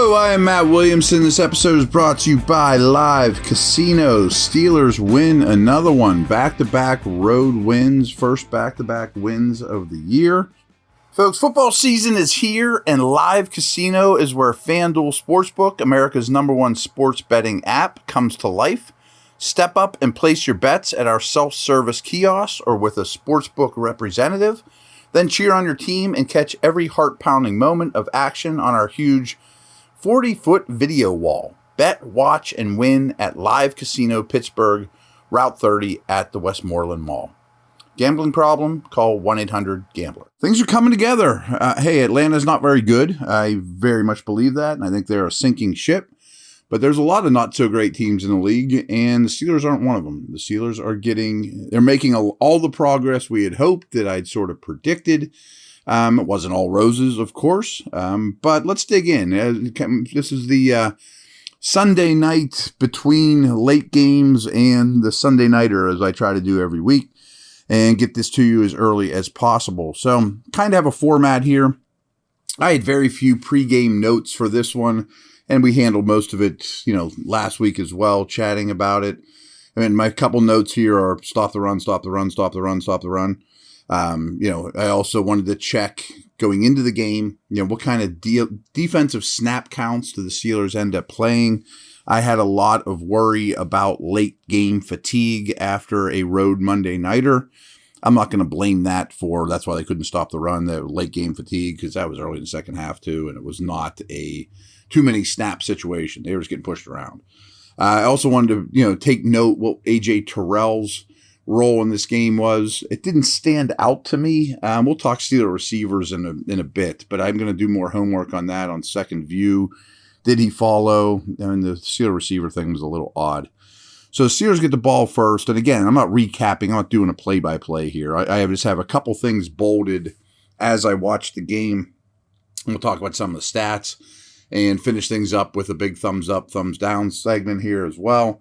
Hello, I am Matt Williamson. This episode is brought to you by Live Casino. Steelers win another one. Back-to-back road wins. First back-to-back wins of the year. Folks, football season is here, and Live Casino is where FanDuel Sportsbook, America's #1 sports betting app, comes to life. Step up and place your bets at our self-service kiosks or with a sportsbook representative. Then cheer on your team and catch every heart-pounding moment of action on our huge 40-foot video wall. Bet, watch, and win at Live Casino Pittsburgh, Route 30 at the Westmoreland Mall. Gambling problem? Call 1-800-GAMBLER. Things are coming together. Hey, Atlanta's not very good. I very much believe that, and I think they're a sinking ship. But there's a lot of not-so-great teams in the league, and the Steelers aren't one of them. The Steelers are they're making all the progress we had hoped, that I'd sort of predicted. It wasn't all roses, of course, but let's dig in. This is the Sunday night between late games and the Sunday nighter, as I try to do every week, and get this to you as early as possible. So kind of have a format here. I had very few pregame notes for this one, and we handled most of it, last week as well, chatting about it. I mean, my couple notes here are stop the run, stop the run, stop the run, stop the run. I also wanted to check going into the game, what kind of defensive snap counts do the Steelers end up playing. I had a lot of worry about late game fatigue after a road Monday nighter. I'm not going to blame that's why they couldn't stop the run, the late game fatigue, because that was early in the second half too, and it was not a too many snap situation. They were just getting pushed around. I also wanted to, take note what A.J. Terrell's role in this game was. It didn't stand out to me. We'll talk Steeler receivers in a bit, but I'm going to do more homework on that on second view. Did he follow? And the Steeler receiver thing was a little odd. So the Steelers get the ball first. And again, I'm not recapping. I'm not doing a play-by-play here. I just have a couple things bolded as I watch the game. We'll talk about some of the stats and finish things up with a big thumbs up, thumbs down segment here as well.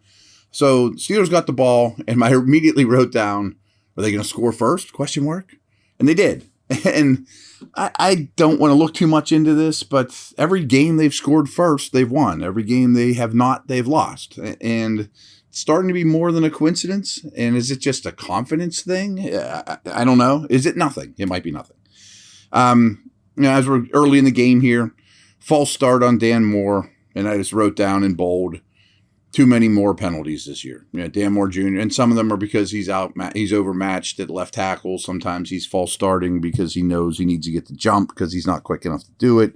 So Steelers got the ball, and I immediately wrote down, are they going to score first? ? And they did. And I don't want to look too much into this, but every game they've scored first, they've won. Every game they have not, they've lost. And it's starting to be more than a coincidence. And is it just a confidence thing? I don't know. Is it nothing? It might be nothing. As we're early in the game here, false start on Dan Moore, and I just wrote down in bold, too many more penalties this year. Dan Moore Jr., and some of them are because he's overmatched at left tackle. Sometimes he's false starting because he knows he needs to get the jump because he's not quick enough to do it.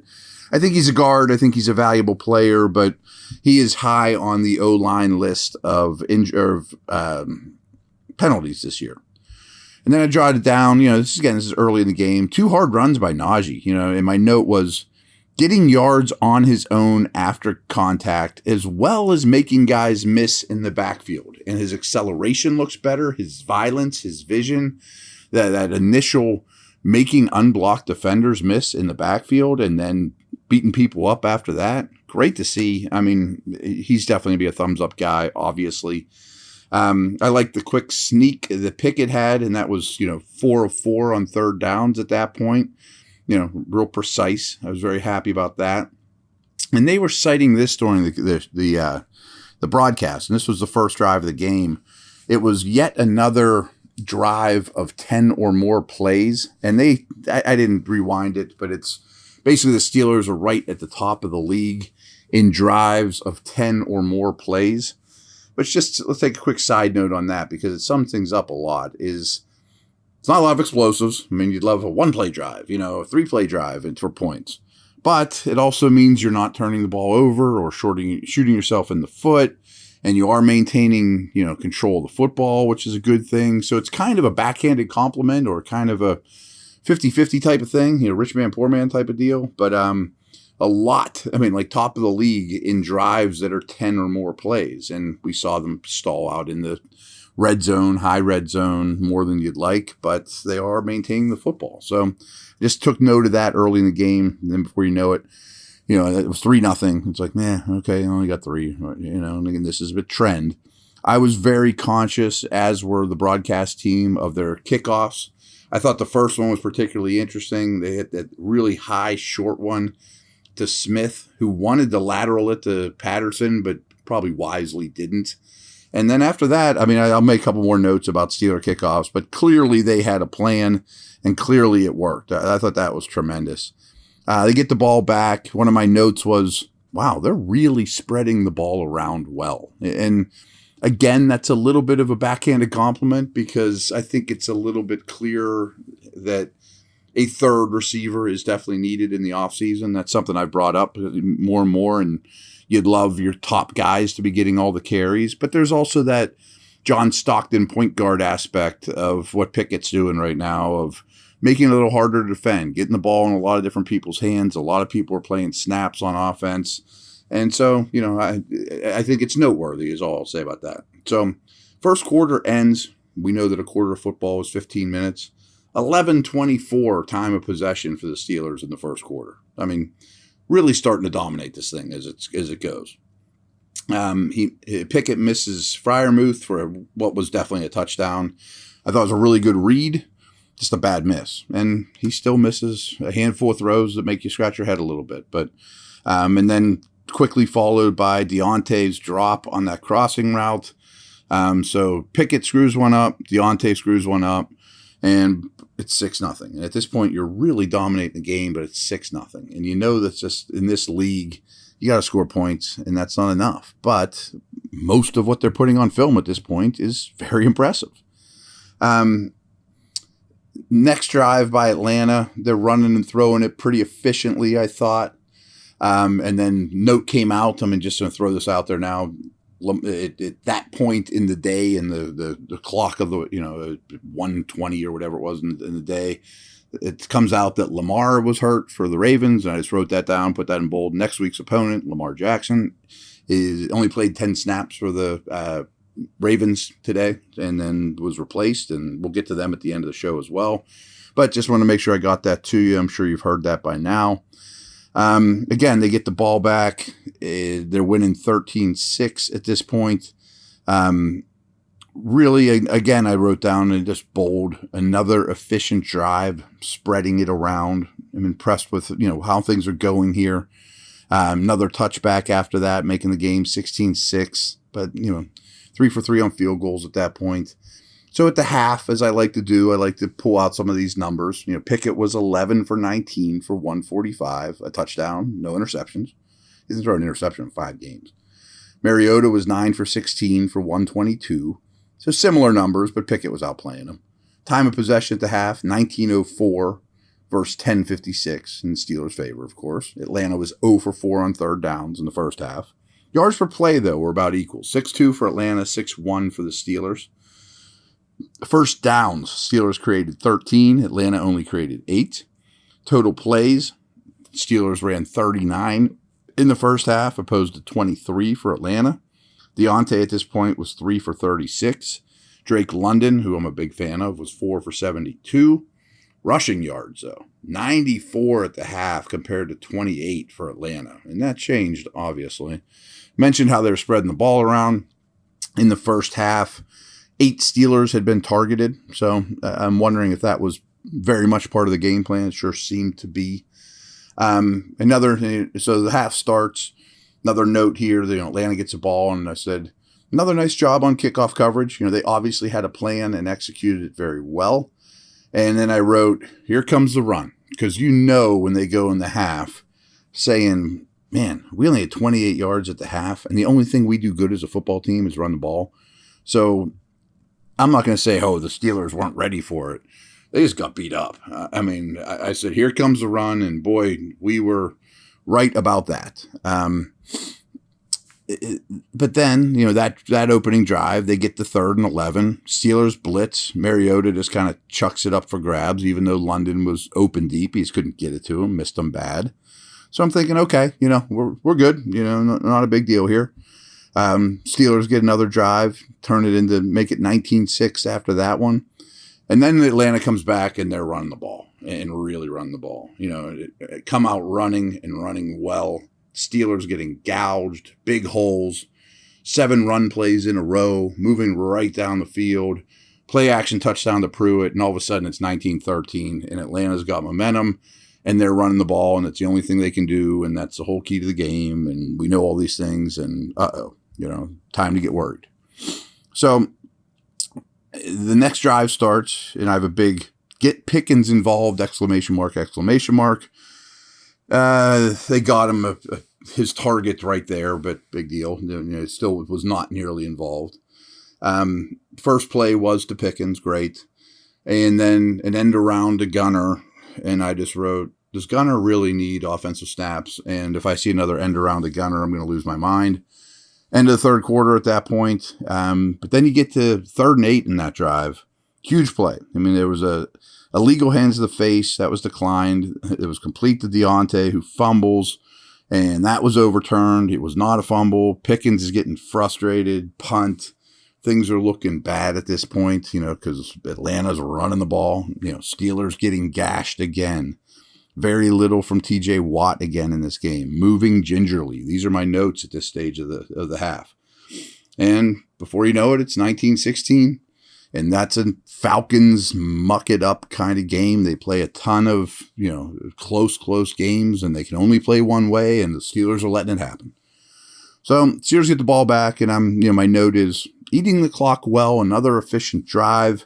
I think he's a guard. I think he's a valuable player, but he is high on the O-line list of penalties this year. And then I jotted down, this is early in the game. 2 hard runs by Najee, and my note was, getting yards on his own after contact, as well as making guys miss in the backfield. And his acceleration looks better, his violence, his vision, that initial making unblocked defenders miss in the backfield and then beating people up after that. Great to see. I mean, he's definitely going to be a thumbs-up guy, obviously. I like the quick sneak that Pickett had, and that was, 4 of 4 on third downs at that point. Real precise. I was very happy about that. And they were citing this during the broadcast, and this was the first drive of the game. It was yet another drive of 10 or more plays, and I didn't rewind it, but it's basically the Steelers are right at the top of the league in drives of 10 or more plays. But let's take a quick side note on that because it sums things up a lot. It's not a lot of explosives. I mean, you'd love a 1-play drive, a 3-play drive for points. But it also means you're not turning the ball over or shooting yourself in the foot, and you are maintaining, control of the football, which is a good thing. So it's kind of a backhanded compliment or kind of a 50-50 type of thing, rich man, poor man type of deal. But a lot, top of the league in drives that are 10 or more plays. And we saw them stall out in the red zone, high red zone, more than you'd like, but they are maintaining the football. So just took note of that early in the game. And then before you know it, it was 3-0. It's like, okay, I only got 3, and again, this is a trend. I was very conscious, as were the broadcast team, of their kickoffs. I thought the first one was particularly interesting. They hit that really high short one to Smith, who wanted to lateral it to Patterson, but probably wisely didn't. And then after that, I mean, I'll make a couple more notes about Steeler kickoffs, but clearly they had a plan, and clearly it worked. I thought that was tremendous. They get the ball back. One of my notes was, wow, they're really spreading the ball around well. And again, that's a little bit of a backhanded compliment because I think it's a little bit clearer that a third receiver is definitely needed in the offseason. That's something I've brought up more and more, and you'd love your top guys to be getting all the carries. But there's also that John Stockton point guard aspect of what Pickett's doing right now, of making it a little harder to defend, getting the ball in a lot of different people's hands. A lot of people are playing snaps on offense. And so, I think it's noteworthy is all I'll say about that. So first quarter ends. We know that a quarter of football is 15 minutes. 11:24 time of possession for the Steelers in the first quarter. I mean, really starting to dominate this thing as it goes. Pickett misses Freiermuth for what was definitely a touchdown. I thought it was a really good read, just a bad miss. And he still misses a handful of throws that make you scratch your head a little bit. But and then quickly followed by Deontay's drop on that crossing route. So Pickett screws one up, Deontay screws one up, and it's 6-0. And at this point, you're really dominating the game, but it's 6-0. And you know that's just in this league, you got to score points, and that's not enough. But most of what they're putting on film at this point is very impressive. Next drive by Atlanta, they're running and throwing it pretty efficiently, I thought. And then note came out. I'm just going to throw this out there now. At that point in the day, in the clock of the 1:20 or whatever it was in the day, it comes out that Lamar was hurt for the Ravens, and I just wrote that down, put that in bold. Next week's opponent, Lamar Jackson, only played 10 snaps for the Ravens today, and then was replaced, and we'll get to them at the end of the show as well. But just want to make sure I got that to you. I'm sure you've heard that by now. Again, they get the ball back. They're winning 13-6 at this point. Really, again, I wrote down in just bold, another efficient drive, spreading it around. I'm impressed with, how things are going here. Another touchback after that, making the game 16-6. But, 3 for 3 on field goals at that point. So at the half, as I like to do, I like to pull out some of these numbers. Pickett was 11 for 19 for 145, a touchdown, no interceptions. He hasn't thrown an interception in 5 games. Mariota was 9 for 16 for 122. So similar numbers, but Pickett was outplaying him. Time of possession at the half, 19:04 versus 10:56 in the Steelers' favor, of course. Atlanta was 0 for 4 on third downs in the first half. Yards per play, though, were about equal. 6-2 for Atlanta, 6-1 for the Steelers. First downs, Steelers created 13. Atlanta only created 8. Total plays, Steelers ran 39 in the first half, opposed to 23 for Atlanta. Deontay at this point was 3 for 36. Drake London, who I'm a big fan of, was 4 for 72. Rushing yards, though, 94 at the half compared to 28 for Atlanta. And that changed, obviously. Mentioned how they were spreading the ball around. In the first half, 8 Steelers had been targeted. So I'm wondering if that was very much part of the game plan. It sure seemed to be. So the half starts. Another note here, Atlanta gets a ball, and I said, another nice job on kickoff coverage. They obviously had a plan and executed it very well. And then I wrote, here comes the run. Because when they go in the half saying, man, we only had 28 yards at the half, and the only thing we do good as a football team is run the ball. So I'm not going to say, the Steelers weren't ready for it. They just got beat up. I said, here comes the run, and boy, we were right about that. But then, that opening drive, they get the 3rd and 11. Steelers blitz. Mariota just kind of chucks it up for grabs, even though London was open deep. He just couldn't get it to him, missed him bad. So I'm thinking, okay, we're good. Not a big deal here. Steelers get another drive, make it 19-6 after that one. And then Atlanta comes back and they're running the ball and really run the ball. Come out running and running well. Steelers getting gouged, big holes, 7 run plays in a row, moving right down the field, play action touchdown to Pruitt, and all of a sudden it's 19-13, and Atlanta's got momentum, and they're running the ball, and it's the only thing they can do, and that's the whole key to the game, and we know all these things, and time to get worried. So the next drive starts, and I have a big "get Pickens involved!" exclamation mark. They got him his target right there, but big deal. It still was not nearly involved. First play was to Pickens, great. And then an end around to Gunner, and I just wrote, does Gunner really need offensive snaps? And if I see another end around to Gunner, I'm going to lose my mind. End of the third quarter at that point. But then you get to 3rd and 8 in that drive. Huge play. I mean, there was a illegal hands to the face. That was declined. It was complete to Deontay, who fumbles, and that was overturned. It was not a fumble. Pickens is getting frustrated. Punt. Things are looking bad at this point, because Atlanta's running the ball. Steelers getting gashed again. Very little from TJ Watt again in this game. Moving gingerly. These are my notes at this stage of the half. And before you know it, it's 19-16. And that's a Falcons muck it up kind of game. They play a ton of, close games, and they can only play one way, and the Steelers are letting it happen. So Steelers get the ball back, and my note is eating the clock well, another efficient drive,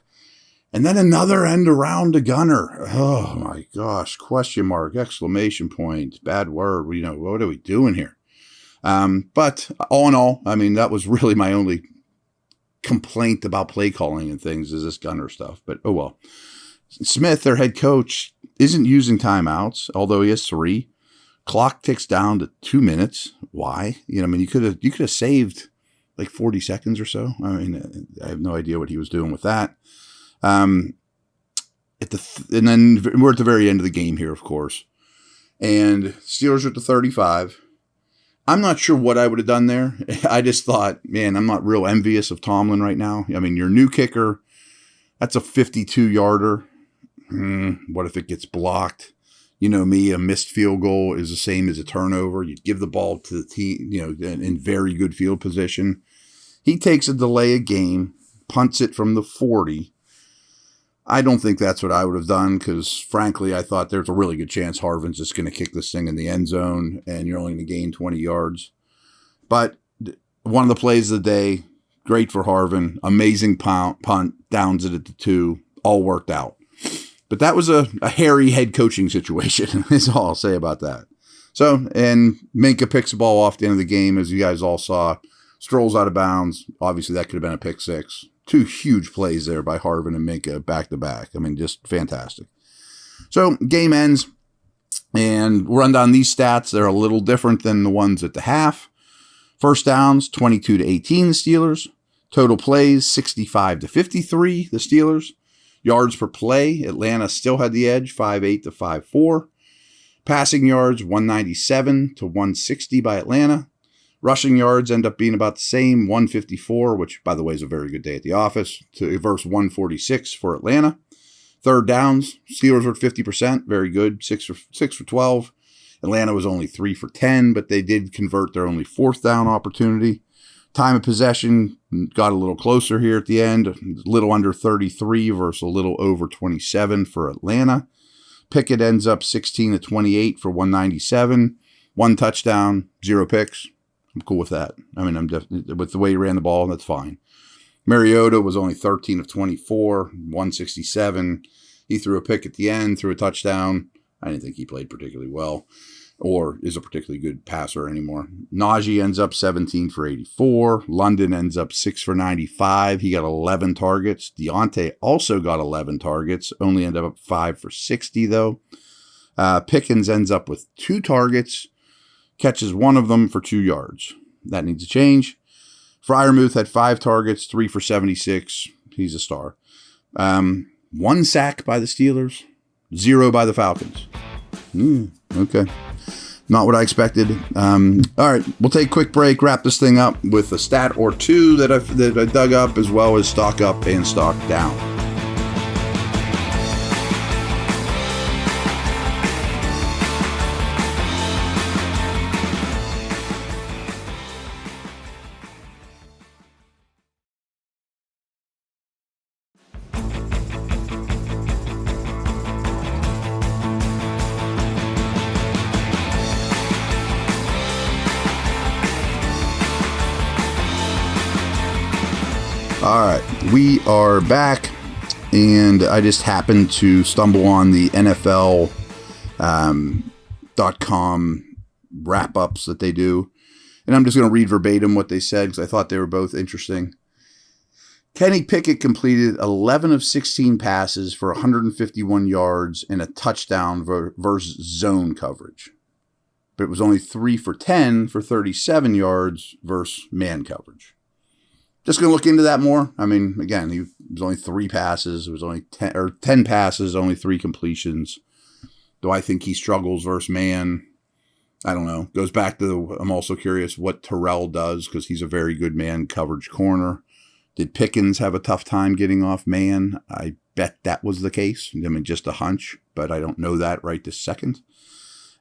and then another end around to Gunner. Oh my gosh, question mark, exclamation point, bad word. What are we doing here? But all in all, that was really my only complaint about play calling and things is this Gunner stuff. But oh well. Smith, their head coach, isn't using timeouts, although he has 3. Clock ticks down to 2 minutes. Why? You could have saved like 40 seconds or so. I have no idea what he was doing with that. And then we're at the very end of the game here, of course. And Steelers are at the 35. I'm not sure what I would have done there. I just thought, man, I'm not real envious of Tomlin right now. Your new kicker, that's a 52-yarder. What if it gets blocked? Me, a missed field goal is the same as a turnover. You give the ball to the team, in very good field position. He takes a delay of game, punts it from the 40. I don't think that's what I would have done because, frankly, I thought there's a really good chance Harvin's just going to kick this thing in the end zone and you're only going to gain 20 yards. But one of the plays of the day, great for Harvin, amazing punt, downs it at the 2, all worked out. But that was a hairy head coaching situation, is all I'll say about that. So, and Minka picks the ball off at the end of the game, as you guys all saw, strolls out of bounds. Obviously, that could have been a pick 6. 2 huge plays there by Harvin and Minka back-to-back. Just fantastic. So, game ends, and we'll run down these stats. They're a little different than the ones at the half. First downs, 22-18, the Steelers. Total plays, 65-53, the Steelers. Yards per play, Atlanta still had the edge, 5.8 to 5.4. Passing yards, 197-160 by Atlanta. Rushing yards end up being about the same, 154, which, by the way, is a very good day at the office, versus 146 for Atlanta. Third downs, Steelers were at 50%, very good, 6 for 12. Atlanta was only 3 for 10, but they did convert their only 4th down opportunity. Time of possession got a little closer here at the end, a little under 33 versus a little over 27 for Atlanta. Pickett ends up 16-28 for 197, 1 touchdown, 0 picks. I'm cool with that. I'm with the way he ran the ball, that's fine. Mariota was only 13 of 24, 167. He threw a pick at the end, threw a touchdown. I didn't think he played particularly well or is a particularly good passer anymore. Najee ends up 17 for 84. London ends up 6 for 95. He got 11 targets. Deontay also got 11 targets, only ended up 5 for 60 though. Pickens ends up with 2 targets, catches one of them for 2 yards. That needs to change. Freiermuth had 5 targets, 3 for 76. He's a star. 1 sack by the Steelers, 0 by the Falcons. Okay. Not what I expected. All right, we'll take a quick break, wrap this thing up with a stat or 2 that I dug up, as well as stock up and stock down. All right, we are back, and I just happened to stumble on the NFL.com wrap-ups that they do, and I'm just going to read verbatim what they said because I thought they were both interesting. Kenny Pickett completed 11 of 16 passes for 151 yards and a touchdown versus zone coverage, but it was only 3 for 10 for 37 yards versus man coverage. Just going to look into that more. I mean, again, it was only 3 passes. It was only 10 passes, only 3 completions. Do I think he struggles versus man? I don't know. Goes back to, I'm also curious what Terrell does because he's a very good man coverage corner. Did Pickens have a tough time getting off man? I bet that was the case. I mean, just a hunch, but I don't know that right this second.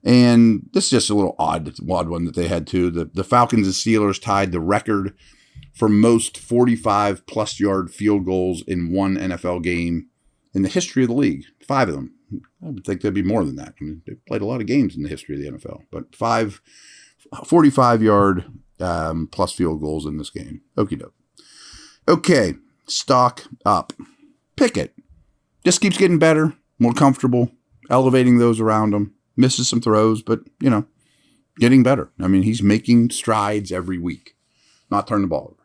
And this is just a little odd one that they had too. The Falcons and Steelers tied the record for most 45-plus yard field goals in one NFL game in the history of the league. 5 of them. I would think there'd be more than that. I mean, they've played a lot of games in the history of the NFL, but 5 45-yard plus field goals in this game. Okie doke. Okay, stock up. Pickett just keeps getting better, more comfortable, elevating those around him. Misses some throws, but, getting better. I mean, he's making strides every week. Not turn the ball over.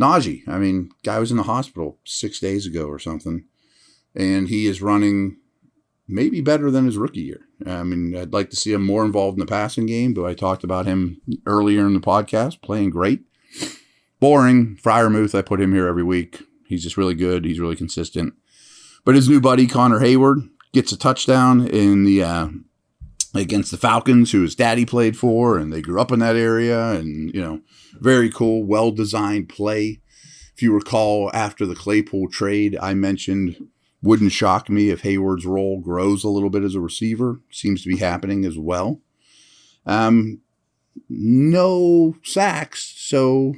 Najee, I mean, guy was in the hospital 6 days ago or something, and he is running maybe better than his rookie year. I mean, I'd like to see him more involved in the passing game, but I talked about him earlier in the podcast, playing great. Boring. Freiermuth, I put him here every week. He's just really good. He's really consistent. But his new buddy, Connor Hayward, gets a touchdown in the against the Falcons, who his daddy played for, and they grew up in that area, and, very cool, well-designed play. If you recall, after the Claypool trade, I mentioned wouldn't shock me if Hayward's role grows a little bit as a receiver. Seems to be happening as well. No sacks, so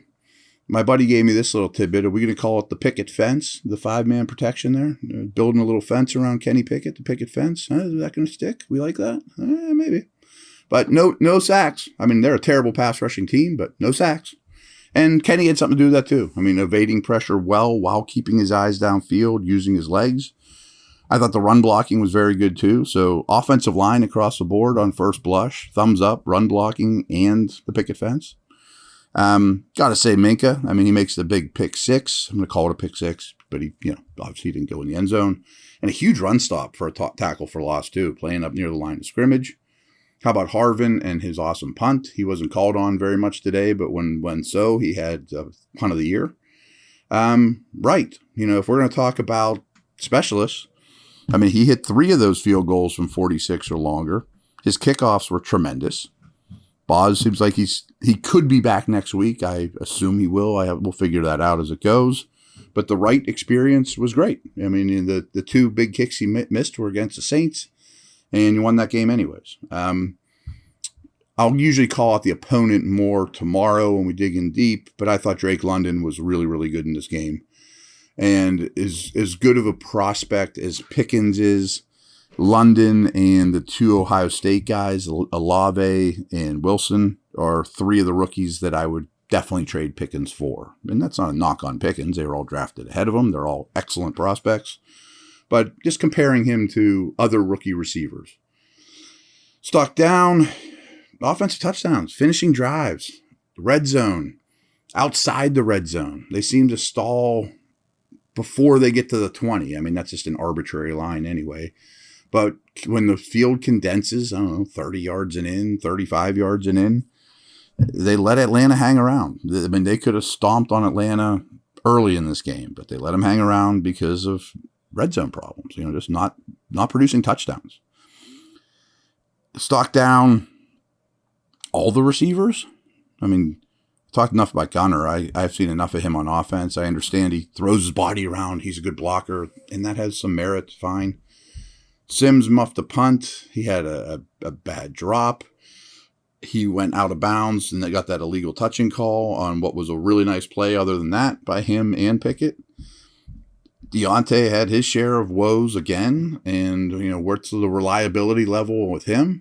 my buddy gave me this little tidbit. Are we going to call it the Pickett fence, the 5-man protection there? Building a little fence around Kenny Pickett, the Pickett fence. Is that going to stick? We like that? Maybe. But no sacks. I mean, they're a terrible pass rushing team, but no sacks. And Kenny had something to do with that too. I mean, evading pressure well while keeping his eyes downfield, using his legs. I thought the run blocking was very good too. So offensive line across the board on first blush, thumbs up, run blocking and the Pickett fence. Got to say Minka. I mean, he makes the big pick 6. I'm going to call it a pick 6, but he, obviously didn't go in the end zone. And a huge run stop for a tackle for loss too, playing up near the line of scrimmage. How about Harvin and his awesome punt? He wasn't called on very much today, but when so, he had punt of the year. Right. If we're going to talk about specialists, I mean, he hit 3 of those field goals from 46 or longer. His kickoffs were tremendous. Boz seems like he could be back next week. I assume he will. We'll figure that out as it goes. But the right experience was great. I mean, the 2 big kicks he missed were against the Saints, and you won that game anyways. I'll usually call out the opponent more tomorrow when we dig in deep, but I thought Drake London was really, really good in this game. And is as good of a prospect as Pickens is. London and the 2 Ohio State guys, Olave and Wilson, are 3 of the rookies that I would definitely trade Pickens for. And that's not a knock on Pickens. They were all drafted ahead of him. They're all excellent prospects. But just comparing him to other rookie receivers. Stock down, offensive touchdowns, finishing drives, red zone, outside the red zone. They seem to stall before they get to the 20. I mean, that's just an arbitrary line anyway. But when the field condenses, 30 yards and in, 35 yards and in, they let Atlanta hang around. I mean, they could have stomped on Atlanta early in this game, but they let them hang around because of red zone problems, just not producing touchdowns. Stock down all the receivers. I mean, talked enough about Gunner. I've seen enough of him on offense. I understand he throws his body around. He's a good blocker, and that has some merit. Fine. Sims muffed a punt. He had a bad drop. He went out of bounds, and they got that illegal touching call on what was a really nice play other than that by him and Pickett. Deontay had his share of woes again, and, what's the reliability level with him?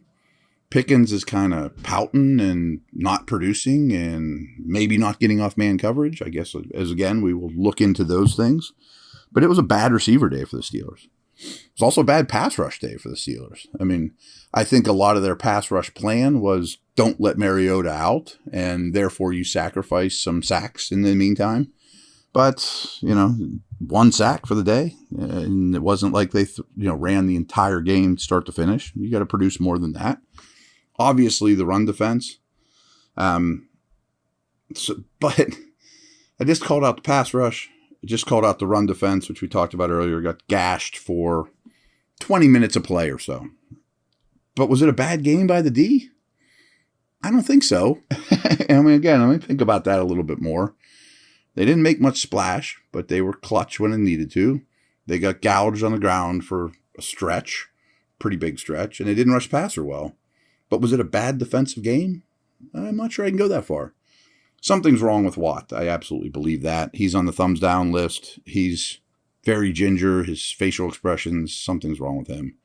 Pickens is kind of pouting and not producing and maybe not getting off man coverage. I guess, as again, we will look into those things. But it was a bad receiver day for the Steelers. It was also a bad pass rush day for the Steelers. I mean, I think a lot of their pass rush plan was don't let Mariota out, and therefore you sacrifice some sacks in the meantime. But, one sack for the day, and it wasn't like they ran the entire game start to finish. You got to produce more than that. Obviously, the run defense. But I just called out the pass rush. I just called out the run defense, which we talked about earlier. Got gashed for 20 minutes of play or so. But was it a bad game by the D? I don't think so. I mean, again, let me think about that a little bit more. They didn't make much splash, but they were clutch when it needed to. They got gouged on the ground for a stretch, pretty big stretch, and they didn't rush passer well. But was it a bad defensive game? I'm not sure I can go that far. Something's wrong with Watt. I absolutely believe that. He's on the thumbs down list. He's very ginger. His facial expressions, something's wrong with him.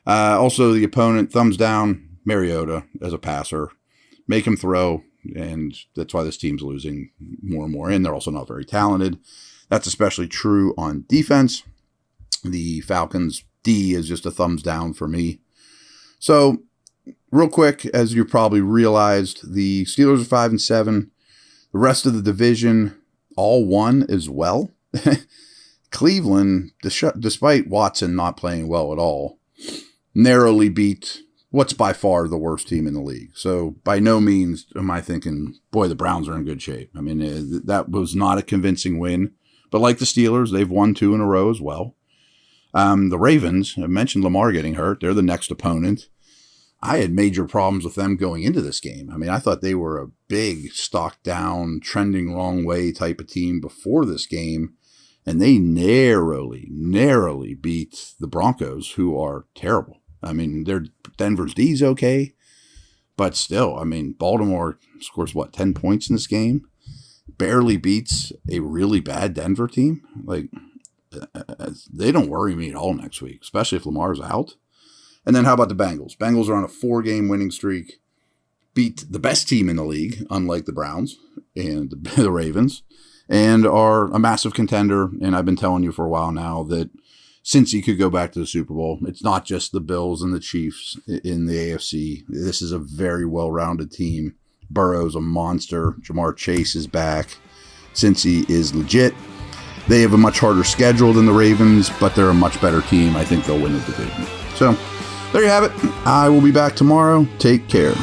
Also, the opponent, thumbs down, Mariota as a passer. Make him throw. And that's why this team's losing more and more. And they're also not very talented. That's especially true on defense. The Falcons' D is just a thumbs down for me. So, real quick, as you probably realized, the Steelers are 5-7. The rest of the division all won as well. Cleveland, despite Watson not playing well at all, narrowly beat what's by far the worst team in the league. So by no means am I thinking, boy, the Browns are in good shape. I mean, that was not a convincing win. But like the Steelers, they've won 2 in a row as well. The Ravens, I mentioned Lamar getting hurt. They're the next opponent. I had major problems with them going into this game. I mean, I thought they were a big stock down, trending wrong way type of team before this game. And they narrowly beat the Broncos, who are terrible. I mean, Denver's D's okay, but still, I mean, Baltimore scores, 10 points in this game? Barely beats a really bad Denver team. Like, they don't worry me at all next week, especially if Lamar's out. And then how about the Bengals? Bengals are on a 4-game winning streak, beat the best team in the league, unlike the Browns and the Ravens, and are a massive contender. And I've been telling you for a while now that since he could go back to the Super Bowl, it's not just the Bills and the Chiefs in the AFC. This is a very well-rounded team. Burrow's a monster. Jamar Chase is back. Cincy is legit. They have a much harder schedule than the Ravens, but they're a much better team. I think they'll win the division. So, there you have it. I will be back tomorrow. Take care.